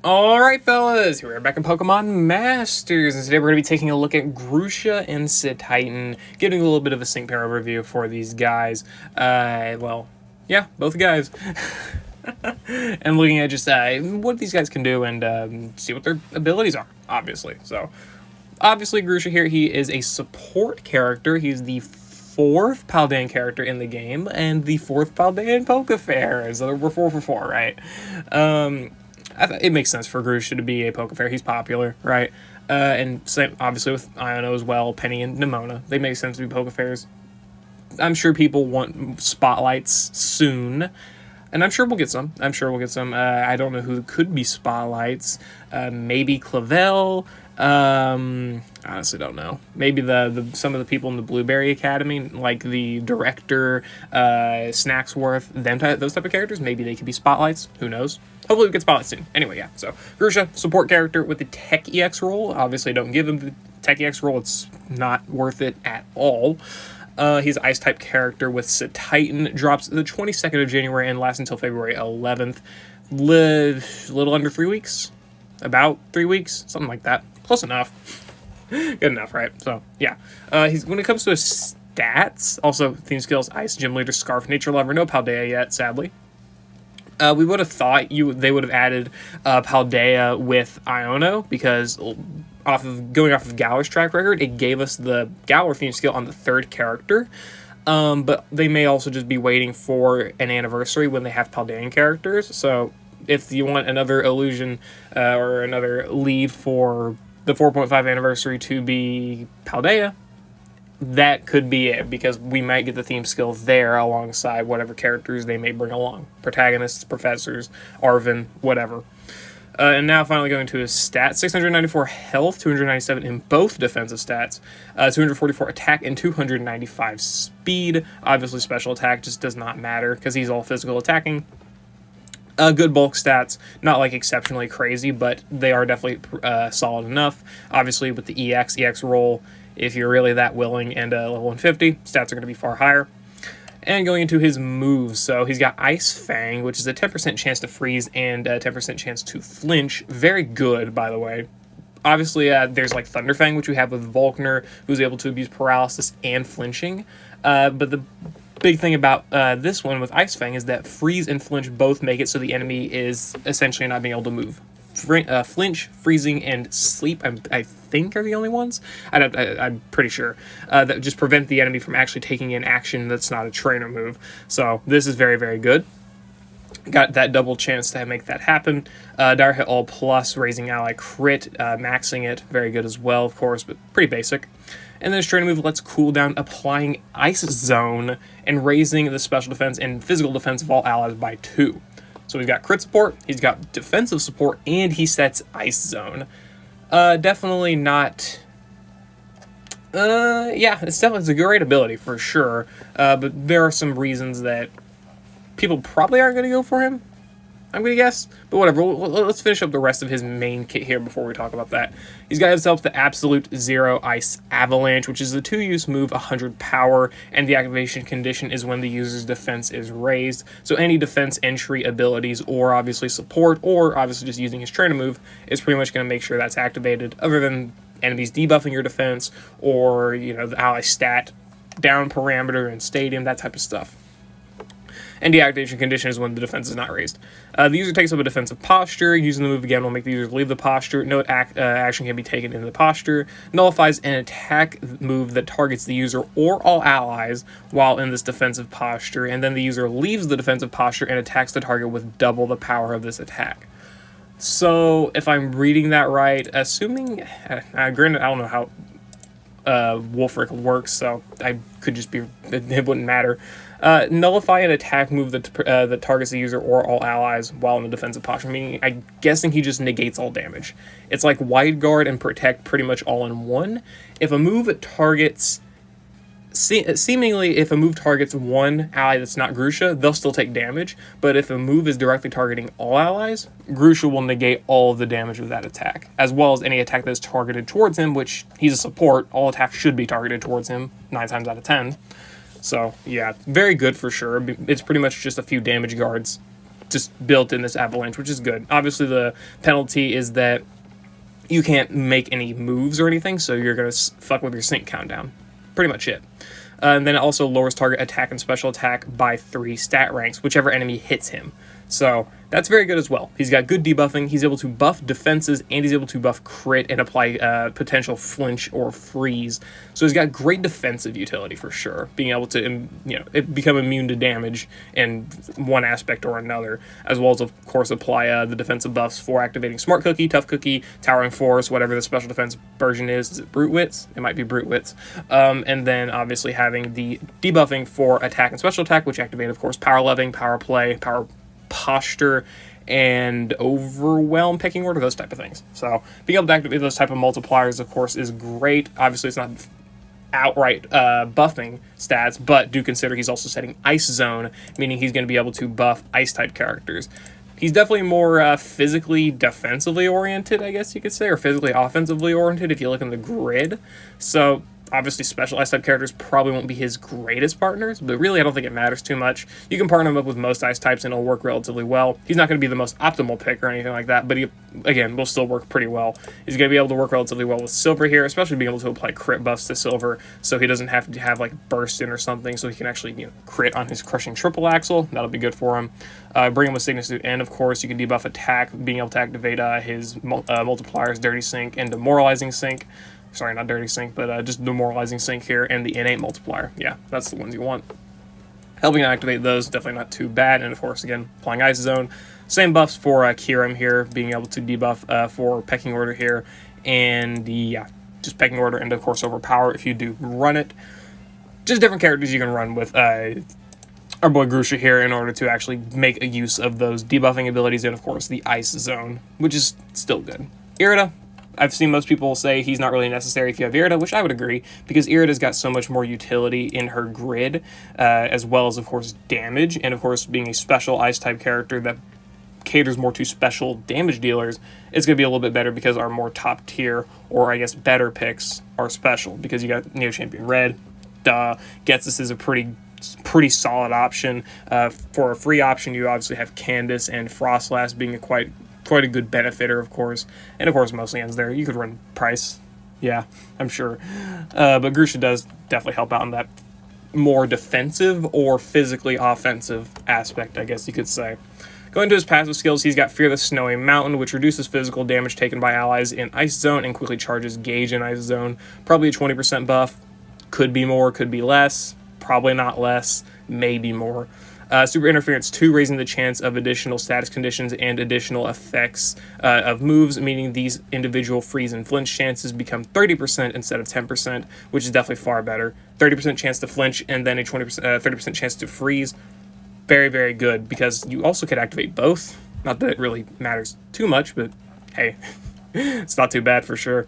Alright fellas, we're back in Pokemon Masters, and today we're going to be taking a look at Grusha and Cetitan, getting a little bit of a sync pair overview for these guys. Well, yeah, both guys. And looking at just what these guys can do and see what their abilities are, obviously. So, obviously Grusha here, he is a support character. He's the fourth Paldean character in the game, and the fourth Paldean Pokefair. So we're 4 for 4, right? It makes sense for Grusha to be a Pokefair. He's popular, right? And same, obviously, with Iono as well, Penny and Nimona. They make sense to be Pokefairs. I'm sure people want spotlights soon, and I'm sure we'll get some. I don't know who could be spotlights. Maybe Clavel. Honestly don't know. Maybe some of the people in the Blueberry Academy, like the director, Snacksworth, those type of characters, maybe they could be spotlights. Who knows? Hopefully we get spotlights soon. Anyway, yeah. So Grusha, support character with the Tech EX role. Obviously, don't give him the Tech EX role. It's not worth it at all. He's an Ice type character with Cetitan. Drops the 22nd of January and lasts until February 11th. Little under 3 weeks. About 3 weeks, something like that. Close enough. Good enough, right? So, yeah. When it comes to his stats, also theme skills, Ice, Gym Leader, Scarf, Nature Lover, no Paldea yet, sadly. We would have thought they would have added Paldea with Iono, because going off of Galar's track record, it gave us the Galar theme skill on the third character. But they may also just be waiting for an anniversary when they have Paldean characters. So if you want another illusion or another lead for the 4.5 anniversary to be Paldea, that could be it, because we might get the theme skill there alongside whatever characters they may bring along. Protagonists, professors, Arven, whatever. And now finally going to his stats. 694 health, 297 in both defensive stats, 244 attack, and 295 speed. Obviously special attack just does not matter because he's all physical attacking. Good bulk stats, not like exceptionally crazy, but they are definitely solid enough. Obviously with the EX roll, if you're really that willing, and level 150, stats are going to be far higher. And going into his moves, so he's got Ice Fang, which is a 10% chance to freeze and a 10% chance to flinch. Very good, by the way. Obviously, there's like Thunder Fang, which we have with Volkner, who's able to abuse paralysis and flinching. But the big thing about this one with Ice Fang is that freeze and flinch both make it so the enemy is essentially not being able to move. Flinch, freezing, and sleep, I think, are the only ones. I'm pretty sure that just prevent the enemy from actually taking an action that's not a trainer move. So this is very, very good. Got that double chance to make that happen. Dire Hit All Plus, raising ally crit, maxing it, very good as well, of course, but pretty basic. And then his trainer move lets cool down, applying Ice Zone and raising the special defense and physical defense of all allies by 2. So he's got crit support, he's got defensive support, and he sets Ice Zone. Definitely not... yeah, it's a great ability for sure. But there are some reasons that people probably aren't going to go for him, I'm going to guess. But whatever, let's finish up the rest of his main kit here before we talk about that. He's got himself the Absolute Zero Ice Avalanche, which is a 2-use move, 100 power, and the activation condition is when the user's defense is raised. So any defense entry abilities, or obviously support, or obviously just using his trainer move, is pretty much going to make sure that's activated, other than enemies debuffing your defense, or, you know, the ally stat, down parameter in stadium, that type of stuff. And deactivation condition is when the defense is not raised. The user takes up a defensive posture. Using the move again will make the user leave the posture. No action can be taken in the posture. Nullifies an attack move that targets the user or all allies while in this defensive posture. And then the user leaves the defensive posture and attacks the target with double the power of this attack. So, if I'm reading that right, assuming... granted, I don't know how WULFRIC works, so I could just be... It wouldn't matter. Nullify an attack move that targets the user or all allies while in the defensive posture, meaning I'm guessing he just negates all damage. It's like Wide Guard and Protect pretty much all in one. If a move targets... Seemingly, if a move targets one ally that's not Grusha, they'll still take damage, but if a move is directly targeting all allies, Grusha will negate all of the damage of that attack, as well as any attack that's targeted towards him, which he's a support. All attacks should be targeted towards him 9 times out of 10. So, yeah, very good for sure. It's pretty much just a few damage guards just built in this avalanche, which is good. Obviously, the penalty is that you can't make any moves or anything, so you're going to fuck with your sync countdown. Pretty much it. And then it also lowers target attack and special attack by 3 stat ranks, whichever enemy hits him. So that's very good as well. He's got good debuffing. He's able to buff defenses, and he's able to buff crit and apply potential flinch or freeze. So he's got great defensive utility for sure. Being able to, become immune to damage in one aspect or another, as well as, of course, apply the defensive buffs for activating Smart Cookie, Tough Cookie, Towering Force, whatever the special defense version is. Is it Brute Wits? It might be Brute Wits. And then obviously having the debuffing for attack and special attack, which activate, of course, Power Loving, Power Play, Power Posture, and Overwhelm, Pecking Order, those type of things. So being able to activate those type of multipliers, of course, is great. Obviously, it's not outright buffing stats, but do consider he's also setting Ice Zone, meaning he's going to be able to buff Ice-type characters. He's definitely more physically defensively oriented, I guess you could say, or physically offensively oriented if you look in the grid. So obviously, special Ice-type characters probably won't be his greatest partners, but really I don't think it matters too much. You can partner him up with most Ice types and it'll work relatively well. He's not going to be the most optimal pick or anything like that, but he, again, will still work pretty well. He's going to be able to work relatively well with Silver here, especially being able to apply crit buffs to Silver, so he doesn't have to have, like, Burst in or something, so he can actually, crit on his Crushing Triple Axle. That'll be good for him. Bring him with Signet Suit, and, of course, you can debuff attack, being able to activate his multipliers, Dirty Sync, and Demoralizing Sync. Sorry, not Dirty Sync, but just Demoralizing Sync here, and the Innate Multiplier. Yeah, that's the ones you want. Helping to activate those, definitely not too bad. And of course, again, applying Ice Zone. Same buffs for Kirim here, being able to debuff for Pecking Order here. And yeah, just Pecking Order, and of course Overpower if you do run it. Just different characters you can run with our boy Grusha here in order to actually make a use of those debuffing abilities, and of course the Ice Zone, which is still good. Irida, I've seen most people say he's not really necessary if you have Irida, which I would agree, because Irida's got so much more utility in her grid, as well as, of course, damage, and, of course, being a special Ice-type character that caters more to special damage dealers, it's going to be a little bit better because our more top-tier, or I guess better picks, are special, because you got Neo Champion Red, Getsus is a pretty solid option. For a free option, you obviously have Candace and Frostlass being a quite a good benefitter, of course, and of course mostly ends there. You could run Price, yeah, I'm sure, but Grusha does definitely help out in that more defensive or physically offensive aspect, I guess you could say. Going to his passive skills, he's got Fear the Snowy Mountain, which reduces physical damage taken by allies in Ice Zone and quickly charges Gauge in Ice Zone. Probably a 20% buff, could be more, could be less, probably not less, maybe more. Super Interference 2, raising the chance of additional status conditions and additional effects of moves, meaning these individual freeze and flinch chances become 30% instead of 10%, which is definitely far better. 30% chance to flinch and then a 30% chance to freeze. Very, very good, because you also could activate both. Not that it really matters too much, but hey, it's not too bad for sure.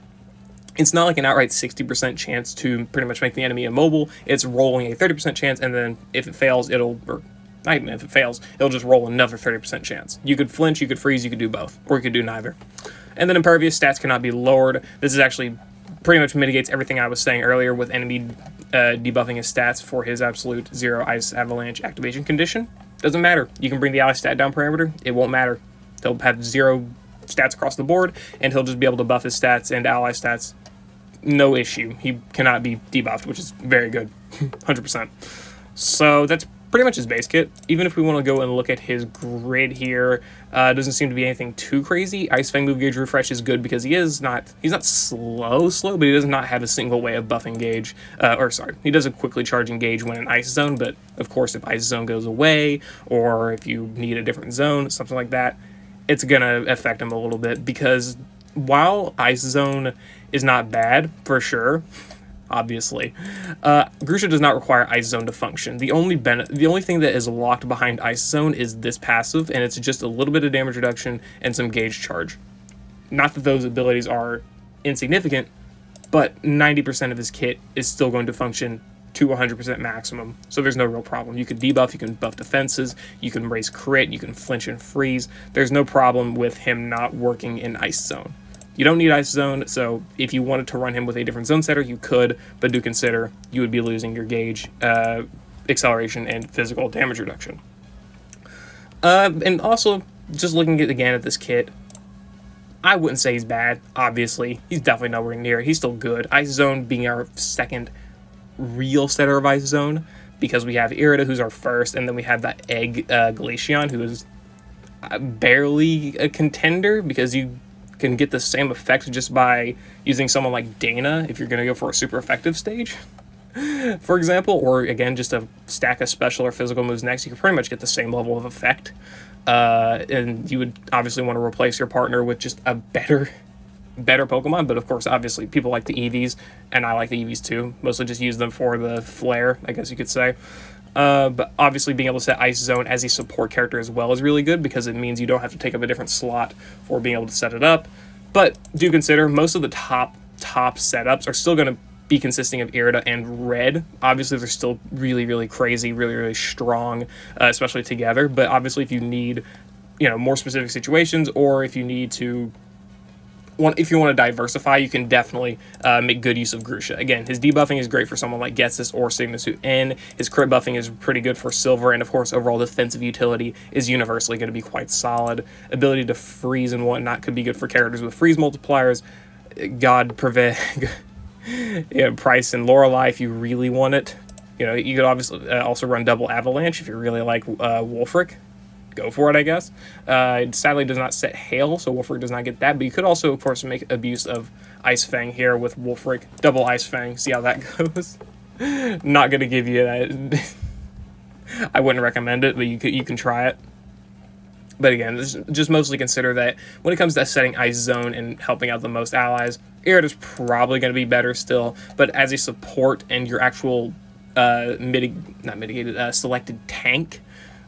It's not like an outright 60% chance to pretty much make the enemy immobile. It's rolling a 30% chance, and then if it fails, not even if it fails, it'll just roll another 30% chance. You could flinch, you could freeze, you could do both, or you could do neither. And then Impervious stats cannot be lowered. This is actually pretty much mitigates everything I was saying earlier with enemy debuffing his stats for his absolute 0 Ice Avalanche activation condition. Doesn't matter. You can bring the ally stat down parameter. It won't matter. They'll have 0 stats across the board, and he'll just be able to buff his stats and ally stats. No issue. He cannot be debuffed, which is very good. 100%. So that's pretty much his base kit. Even if we want to go and look at his grid here, doesn't seem to be anything too crazy. Ice Fang move gauge refresh is good because he's not slow, but he does not have a single way of buffing gauge. He does a quickly charging gauge when in Ice Zone, but of course if Ice Zone goes away, or if you need a different zone, something like that, it's gonna affect him a little bit, because while Ice Zone is not bad, for sure, obviously, Grusha does not require Ice Zone to function. The only thing that is locked behind Ice Zone is this passive, and it's just a little bit of damage reduction and some gauge charge. Not that those abilities are insignificant, but 90% of his kit is still going to function to 100% maximum, so there's no real problem. You can debuff, you can buff defenses, you can raise crit, you can flinch and freeze. There's no problem with him not working in Ice Zone. You don't need Ice Zone, so if you wanted to run him with a different zone setter, you could, but do consider you would be losing your gauge, acceleration, and physical damage reduction. And also, just looking again at this kit, I wouldn't say he's bad, obviously. He's definitely nowhere near it. He's still good. Ice Zone being our second real setter of Ice Zone, because we have Irida, who's our first, and then we have that Egg Glaceon, who is barely a contender, because you can get the same effect just by using someone like Dana if you're going to go for a super effective stage, for example, or again, just a stack of special or physical moves next. You can pretty much get the same level of effect. And you would obviously want to replace your partner with just a better Pokemon, but of course, obviously, people like the Eevees, and I like the Eevees too. Mostly just use them for the flair, I guess you could say. But obviously, being able to set Ice Zone as a support character as well is really good, because it means you don't have to take up a different slot for being able to set it up. But do consider, most of the top setups are still going to be consisting of Irida and Red. Obviously, they're still really crazy, really strong, especially together. But obviously, if you need, more specific situations, or if you need to, if you want to diversify, you can definitely make good use of Grusha. Again, his debuffing is great for someone like Getsus or Signusu N. His crit buffing is pretty good for Silver, and of course, overall defensive utility is universally going to be quite solid. Ability to freeze and whatnot could be good for characters with freeze multipliers. God prevent. Price and Lorelei if you really want it. You could obviously also run double Avalanche if you really like WULFRIC. Go for it, I guess. It sadly does not set Hail, so WULFRIC does not get that, but you could also, of course, make abuse of Ice Fang here with WULFRIC. Double Ice Fang, see how that goes. Not going to give you that. I wouldn't recommend it, but you can try it. But again, just mostly consider that when it comes to setting Ice Zone and helping out the most allies, Irida is probably going to be better still, but as a support and your actual selected tank,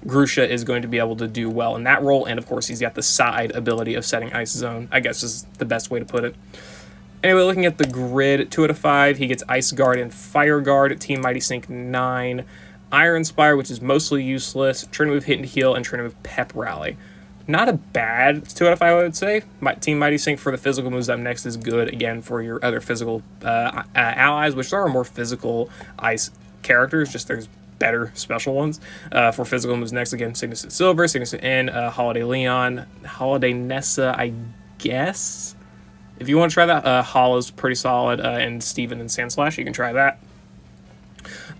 Grusha is going to be able to do well in that role, and of course he's got the side ability of setting Ice Zone, I guess is the best way to put it. Anyway, looking at the grid, 2 out of 5, he gets Ice Guard and Fire Guard, Team Mighty Sync 9, Iron Spire, which is mostly useless, Turn Move Hit and Heal, and Turn Move Pep Rally. Not a bad 2 out of 5, I would say. Team Mighty Sync for the physical moves up next is good, again, for your other physical allies, which are more physical ice characters, just there's better special ones. For physical moves next, again, Signusu Silver, Signusu N, Holiday Leon, Holiday Nessa, I guess. If you want to try that, Hollow's pretty solid, and Steven and Sandslash, you can try that.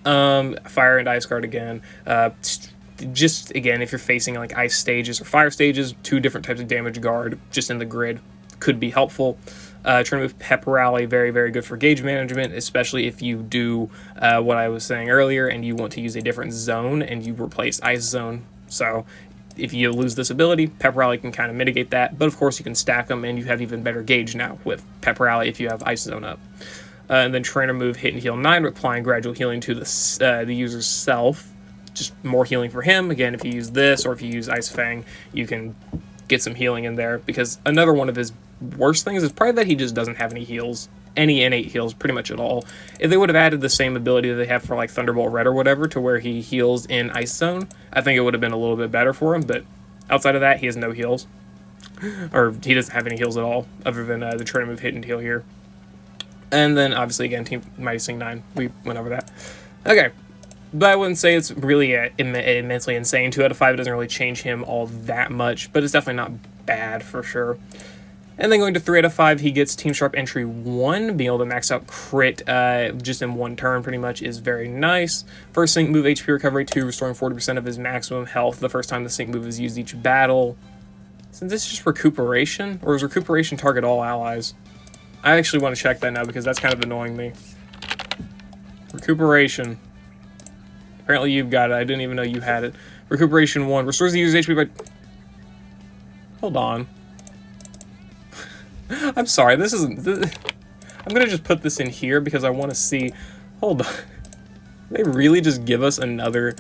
Fire and Ice Guard again. Just, again, if you're facing like ice stages or fire stages, 2 different types of damage guard just in the grid could be helpful. Trying to move Pep Rally, very good for gauge management, especially if you do what I was saying earlier and you want to use a different zone and you replace Ice Zone. So if you lose this ability, Pep Rally can kind of mitigate that, but of course you can stack them and you have even better gauge now with Pep Rally if you have Ice Zone up. And then Trainer Move Hit and Heal 9, applying gradual healing to the user's self. Just more healing for him. Again, if you use this or if you use Ice Fang, you can get some healing in there, because another one of his worst things is probably that he just doesn't have any heals, any innate heals pretty much at all. If they would have added the same ability that they have for like Thunderbolt Red or whatever, to where he heals in Ice Zone, I think it would have been a little bit better for him, but outside of that, he has no heals. Or he doesn't have any heals at all, other than the Trainer Move Hit and Heal here. And then, obviously, again, Team Mighty Sync 9, we went over that. Okay. But I wouldn't say it's really immensely insane. 2 out of 5 doesn't really change him all that much, but it's definitely not bad for sure. And then going to 3 out of 5, he gets Team Sharp Entry 1. Being able to max out crit just in 1 turn pretty much is very nice. First sync move, HP recovery 2, restoring 40% of his maximum health the first time the sync move is used each battle. Since this is just recuperation, or is recuperation target all allies? I actually want to check that now because that's kind of annoying me. Recuperation. Apparently you've got it. I didn't even know you had it. Recuperation 1. Restores the user's HP by... Hold on. I'm sorry. This isn't... I'm going to just put this in here because I want to see... Hold on. They really just give us another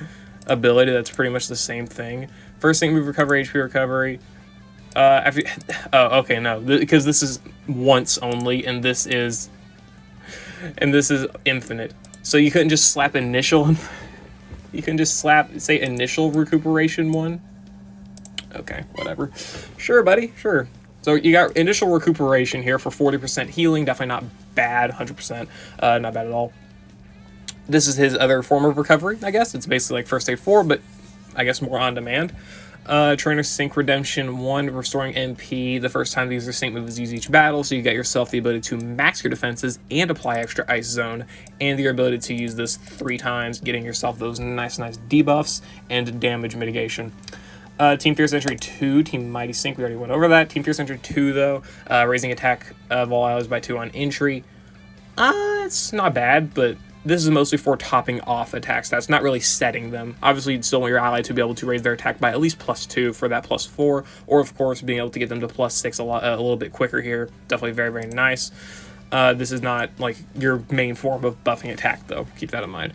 ability that's pretty much the same thing. First thing, move recovery, HP recovery. After... Oh, okay, no. Because this is once only, and this is... And this is infinite. So you couldn't just slap initial... You can just say initial recuperation 1. Okay, whatever. Sure, buddy, sure. So you got initial recuperation here for 40% healing. Definitely not bad, 100%. Not bad at all. This is his other form of recovery, I guess. It's basically like First Aid 4, but I guess more on demand. Trainer Sync Redemption 1, restoring MP the first time the user's sync move is used each battle, so you get yourself the ability to max your defenses and apply extra Ice Zone, and your ability to use this 3 times, getting yourself those nice debuffs and damage mitigation. Team Fierce Entry 2, Team Mighty Sync, we already went over that. Team Fierce Entry 2, though, raising attack of all allies by 2 on entry. It's not bad, but this is mostly for topping off attack stats, not really setting them. Obviously, you'd still want your ally to be able to raise their attack by at least +2 for that +4, or of course, being able to get them to +6 a little bit quicker here. Definitely very nice. This is not like your main form of buffing attack, though. Keep that in mind.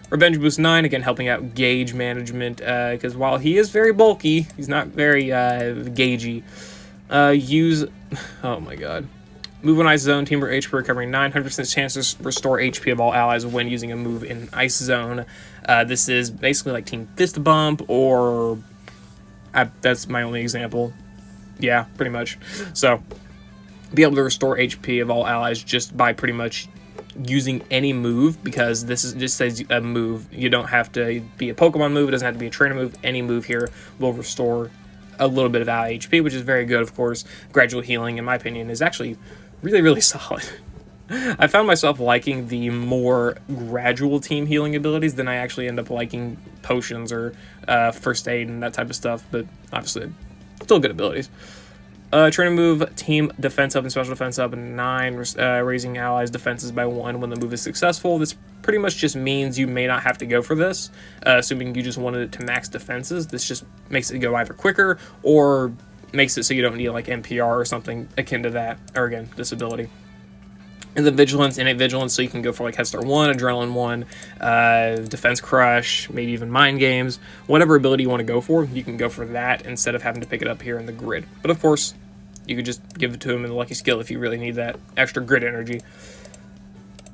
Revenge Boost 9, again, helping out gauge management, because while he is very bulky, he's not very gagey. Oh my god. Move in Ice Zone, team HP recovering 900% chance to restore HP of all allies when using a move in Ice Zone. This is basically like Team Fist Bump, or... that's my only example. Yeah, pretty much. So, be able to restore HP of all allies just by pretty much using any move, because this is just says a move. You don't have to be a Pokemon move, it doesn't have to be a trainer move. Any move here will restore a little bit of ally HP, which is very good, of course. Gradual healing, in my opinion, is actually really solid. I found myself liking the more gradual team healing abilities than I actually end up liking potions or first aid and that type of stuff, but obviously still good abilities. Trainer move, team defense up and special defense up, and 9, raising allies' defenses by 1 when the move is successful. This pretty much just means you may not have to go for this, assuming you just wanted it to max defenses. This just makes it go either quicker or makes it so you don't need like NPR or something akin to that, or again, this ability. And then Vigilance, innate Vigilance, so you can go for like Head Start 1, Adrenaline 1, Defense Crush, maybe even Mind Games. Whatever ability you want to go for, you can go for that instead of having to pick it up here in the grid. But of course, you could just give it to him in the Lucky Skill if you really need that extra grid energy.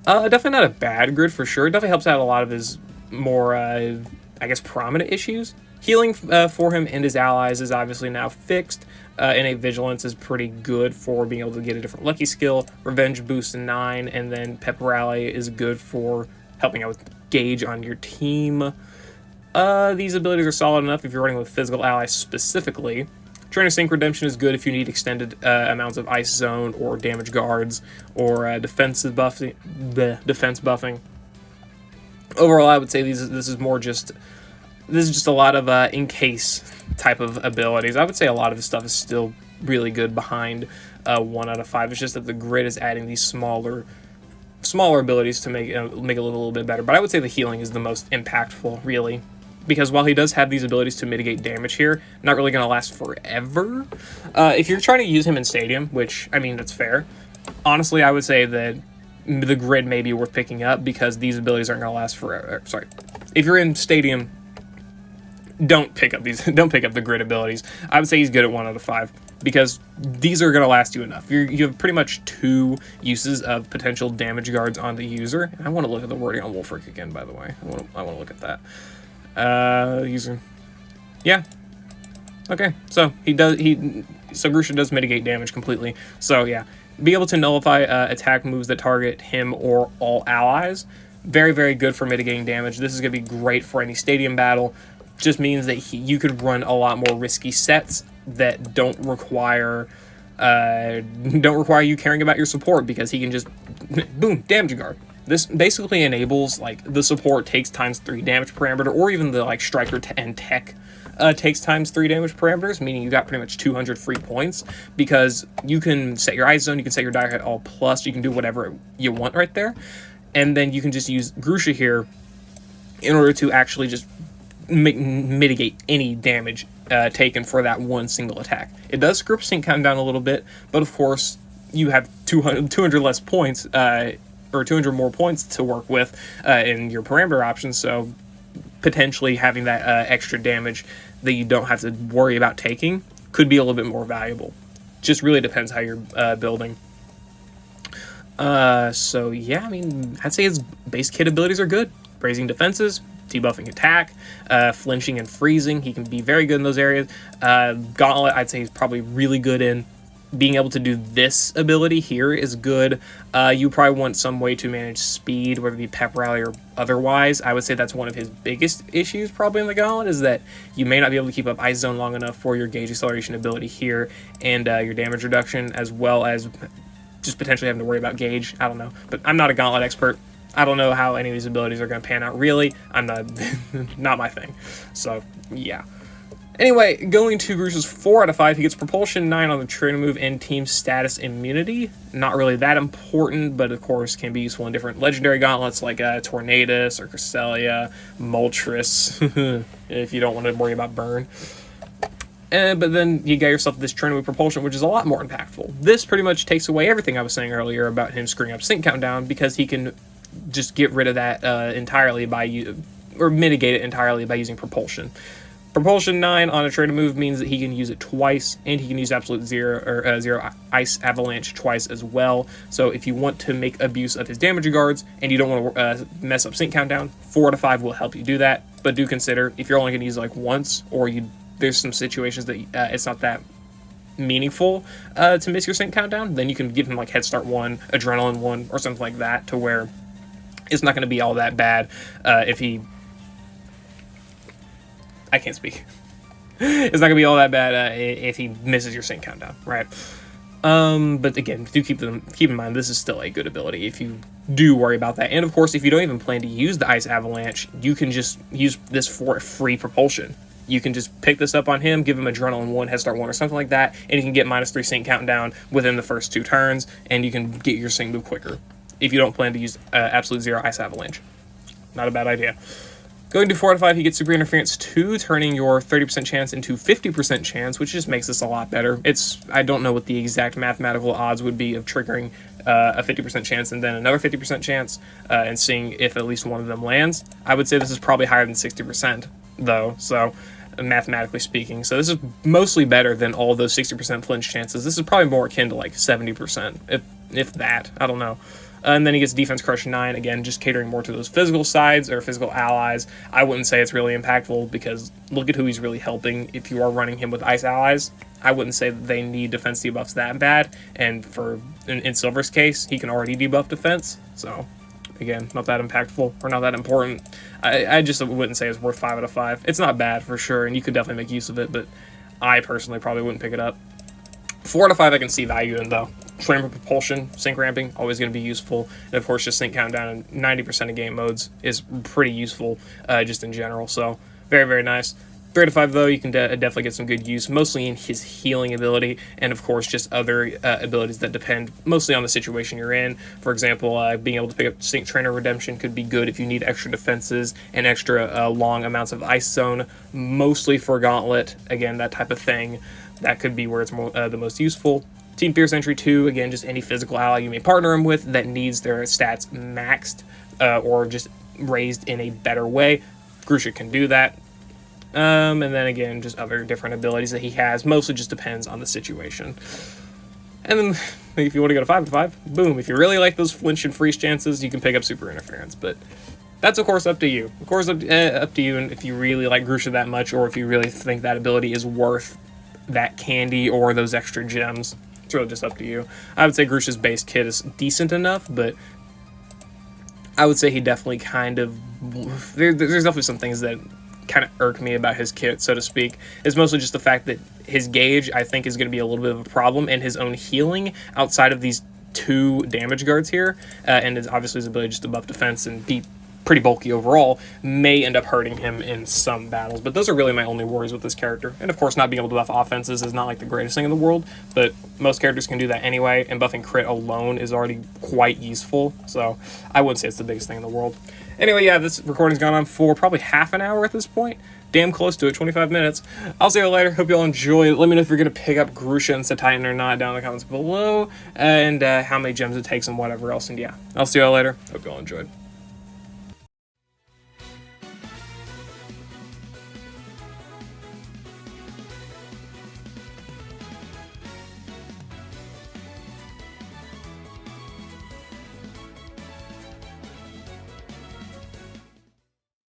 Definitely not a bad grid for sure. It definitely helps out a lot of his more, I guess, prominent issues. Healing for him and his allies is obviously now fixed. Innate Vigilance is pretty good for being able to get a different Lucky Skill. Revenge Boost 9, and then Pep Rally is good for helping out with Gauge on your team. These abilities are solid enough if you're running with physical allies specifically. Trainer Sync Redemption is good if you need extended amounts of Ice Zone or Damage Guards or defense buffing. Overall, I would say this is just a lot of in-case type of abilities. I would say a lot of this stuff is still really good behind 1 out of 5. It's just that the grid is adding these smaller abilities to make it a little bit better. But I would say the healing is the most impactful, really. Because while he does have these abilities to mitigate damage here, not really going to last forever. If you're trying to use him in Stadium, which, I mean, that's fair. Honestly, I would say that the grid may be worth picking up because these abilities aren't going to last forever. Sorry. If you're in Stadium, don't pick up the grid abilities. I would say he's good at 1 out of 5 because these are going to last you enough. You have pretty much 2 uses of potential damage guards on the user. I want to look at the wording on WULFRIC again, by the way. I want to look at that. User. Yeah. Okay. So Grusha does mitigate damage completely. So yeah, be able to nullify attack moves that target him or all allies. Very good for mitigating damage. This is going to be great for any Stadium battle. Just means that you could run a lot more risky sets that don't require you caring about your support, because he can just boom, damage guard. This basically enables like the support takes ×3 damage parameter, or even the like striker and tech takes ×3 damage parameters, meaning you got pretty much 200 free points, because you can set your Ice Zone, you can set your die hit all plus, you can do whatever you want right there, and then you can just use Grusha here in order to actually just mitigate any damage taken for that one single attack. It does group sync count down a little bit, but of course you have 200 less points, or 200 more points to work with in your parameter options, so potentially having that extra damage that you don't have to worry about taking could be a little bit more valuable. Just really depends how you're building. So yeah, I mean, I'd say his base kit abilities are good. Raising defenses, debuffing attack, flinching and freezing. He can be very good in those areas. Gauntlet, I'd say he's probably really good in. being able to do this ability here is good. You probably want some way to manage speed, whether it be pep rally or otherwise. I would say that's one of his biggest issues probably in the Gauntlet, is that you may not be able to keep up Ice Zone long enough for your gauge acceleration ability here and your damage reduction, as well as just potentially having to worry about gauge. I don't know, but I'm not a Gauntlet expert. I don't know how any of these abilities are going to pan out, really. I'm not my thing. So, yeah. Anyway, going to Grusha's 4 out of 5, he gets Propulsion 9 on the trainer move and Team Status Immunity. Not really that important, but of course can be useful in different legendary gauntlets like Tornadus or Cresselia, Moltres, if you don't want to worry about burn. But then you got yourself this trainer move Propulsion, which is a lot more impactful. This pretty much takes away everything I was saying earlier about him screwing up sync countdown, because he can just get rid of that entirely or mitigate it entirely by using Propulsion. Propulsion 9 on a trainer move means that he can use it twice, and he can use Absolute Zero or Zero Ice Avalanche twice as well. So if you want to make abuse of his damage regards and you don't want to mess up sync countdown, 4 out of 5 will help you do that. But do consider, if you're only going to use it like once, or there's some situations that it's not that meaningful to miss your sync countdown, then you can give him like Head Start 1, Adrenaline 1, or something like that, to where it's not going to be all that bad if he... I can't speak. It's not going to be all that bad if he misses your sync countdown, right? But again, do keep in mind, this is still a good ability if you do worry about that. And of course, if you don't even plan to use the Ice Avalanche, you can just use this for free propulsion. You can just pick this up on him, give him Adrenaline 1, Head Start 1, or something like that, and you can get -3 sync countdown within the first 2 turns, and you can get your sync move quicker if you don't plan to use Absolute Zero Ice Avalanche. Not a bad idea. Going to 4 out of 5, he gets Super Interference 2, turning your 30% chance into 50% chance, which just makes this a lot better. I don't know what the exact mathematical odds would be of triggering a 50% chance and then another 50% chance, and seeing if at least one of them lands. I would say this is probably higher than 60%, though, so mathematically speaking. So this is mostly better than all those 60% flinch chances. This is probably more akin to like 70%, if that. I don't know. And then he gets Defense Crush 9, again, just catering more to those physical sides or physical allies. I wouldn't say it's really impactful, because look at who he's really helping if you are running him with Ice allies. I wouldn't say that they need defense debuffs that bad, and in Silver's case, he can already debuff defense, so again, not that impactful, or not that important. I just wouldn't say it's worth 5 out of 5. It's not bad, for sure, and you could definitely make use of it, but I personally probably wouldn't pick it up. 4 out of 5 I can see value in, though. Trainer Propulsion, sync ramping, always going to be useful. And of course, just sync countdown in 90% of game modes is pretty useful, just in general. So, very, very nice. 3 out of 5, though, you can definitely get some good use, mostly in his healing ability, and of course, just other abilities that depend mostly on the situation you're in. For example, being able to pick up Sync Trainer Redemption could be good if you need extra defenses and extra long amounts of Ice Zone, mostly for Gauntlet, again, that type of thing. That could be where it's the most useful. Team Fierce Entry 2, again, just any physical ally you may partner him with that needs their stats maxed or just raised in a better way. Grusha can do that. And then again, just other different abilities that he has. Mostly just depends on the situation. And then if you want to go to 5 out of 5, boom. If you really like those flinch and freeze chances, you can pick up Super Interference. But that's, of course, up to you. Of course, up to you, and if you really like Grusha that much, or if you really think that ability is worth that candy or those extra gems. It's really just up to you. I would say Grusha's base kit is decent enough, but I would say he definitely kind of... There's definitely some things that kind of irk me about his kit, so to speak. It's mostly just the fact that his gauge, I think, is going to be a little bit of a problem, and his own healing outside of these 2 damage guards here, and obviously his ability just to buff defense and be pretty bulky overall, may end up hurting him in some battles. But those are really my only worries with this character. And of course, not being able to buff offenses is not like the greatest thing in the world, but most characters can do that anyway, and buffing crit alone is already quite useful, so I wouldn't say it's the biggest thing in the world. Anyway, yeah, this recording's gone on for probably half an hour at this point. Damn close to it, 25 minutes. I'll see you later. Hope you all enjoy. Let me know if you're going to pick up Grusha and Cetitan or not down in the comments below, and how many gems it takes and whatever else. And yeah, I'll see you all later. Hope you all enjoyed.